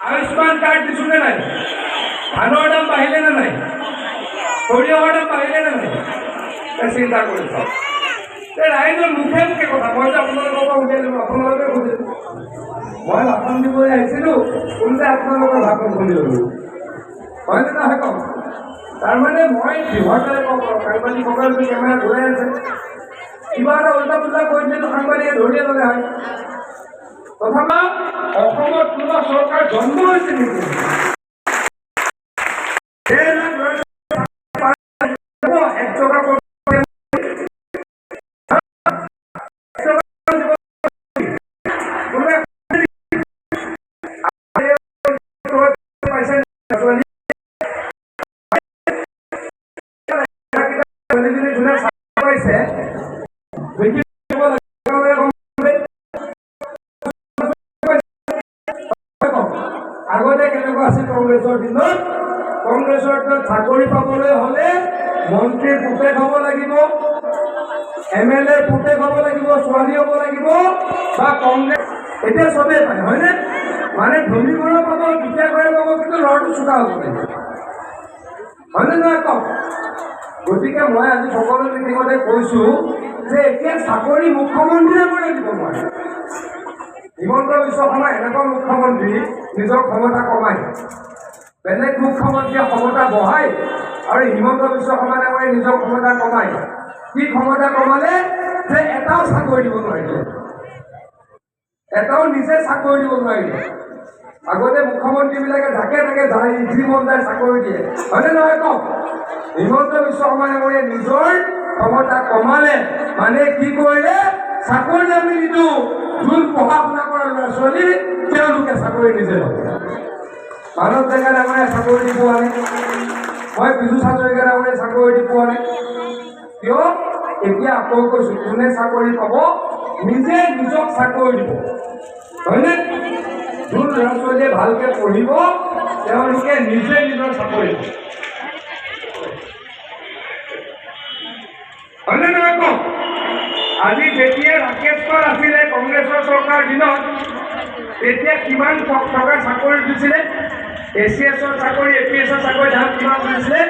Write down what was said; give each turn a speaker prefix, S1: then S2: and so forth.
S1: Ayushman card দিছো নে নাই? ধানৰ দাম বাঢ়িলে নে নাই? সৰিয়হৰ দাম বাঢ়িলে নে নাই? চিন্তা কৰি চাওক। ৰাইজৰ মুখে মুখে কথা, মই যে আপোনালোকৰ পৰা উলিয়াই দিলোঁ, আপোনালোকে সুধিলোঁ। মই ভাষণ দিবলৈ আহিছিলোঁ, কোনতে আপোনালোকৰ ভাষণ শুনি ল'লোঁ। হয়নে নহয় কওক? তাৰমানে মই দৃঢ়তাৰে কওঁ, সাংবাদিকসকলে যদি কেমেৰা ঘূৰাই আছে, কিবা এটা উল্টা পুল্টা কৈ দিলেতো সাংবাদিকে ধৰিয়ে ল'লে হয়। তথাপি অসমত কোনোবা চৰকাৰ জন্ম হৈছে নেকি? আগতে কেনেকুৱা আছিল কংগ্ৰেছৰ দিনত? কংগ্ৰেছৰ দিনত চাকৰি পাবলৈ হ'লে মন্ত্ৰীৰ পুতেক হ'ব লাগিব, MLA পুতেক হ'ব লাগিব, ছোৱালী হ'ব লাগিব, বা কংগ্ৰেছ এতিয়া চবেই পায়, হয়নে? মানে ধনী ঘৰৰ পাব, দুখীয়া ঘৰে পাব, কিন্তু ল'ৰাটো চোকা হ'ব লাগিব, হয়নে নহয় কওক? গতিকে মই আজি সকলো মিটিঙতে কৈছোঁ যে এতিয়া চাকৰি মুখ্যমন্ত্ৰীয়ে কৰি দিব নোৱাৰে। হিমন্ত বিশ্ব শৰ্মা এনেকুৱা মুখ্যমন্ত্ৰী, নিজৰ ক্ষমতা কমায়, বেলেগ মুখ্যমন্ত্ৰীয়ে ক্ষমতা বঢ়ায়, আৰু হিমন্ত বিশ্ব শৰ্মা ডাঙৰীয়াই নিজৰ ক্ষমতা কমায়। কি ক্ষমতা কমালে? যে এটাও চাকৰি দিব নোৱাৰিলে, এটাও নিজে চাকৰি দিব নোৱাৰিলে। আগতে মুখ্যমন্ত্ৰীবিলাকে যাকে তাকে যি মন যায় চাকৰি দিয়ে, হয়নে নহয় কওক? হিমন্ত বিশ্ব শৰ্মা ডাঙৰীয়াই নিজৰ ক্ষমতা কমালে, মানে কি কৰিলে? চাকৰি আমি নিদিওঁ, যোন পঢ়া শুনা কৰা ল'ৰা ছোৱালী তেওঁলোকে চাকৰি নিজে ল'ব। মানৱ ডেকা ডাঙৰীয়াই চাকৰি দি পোৱা নাই, মই বিজু হাজৰিকা ডাঙৰীয়াই চাকৰি দি পোৱা নাই। কিয়? এতিয়া আকৌ কৈছোঁ, কোনে চাকৰি পাব? নিজে নিজক চাকৰি দিব, হয়নে? যোন ল'ৰা ছোৱালীয়ে ভালকে পঢ়িব তেওঁলোকে নিজে নিজৰ চাকৰি দিব, হয়নে নহয় কওক? আজি যেতিয়া ৰাকেশ পাল আছিলে কংগ্ৰেছৰ চৰকাৰ দিনত, তেতিয়া কিমান টকা চাকৰি দিছিলে? ACS চাকৰি, APS চাকৰি দাম কিমান দিছিলে?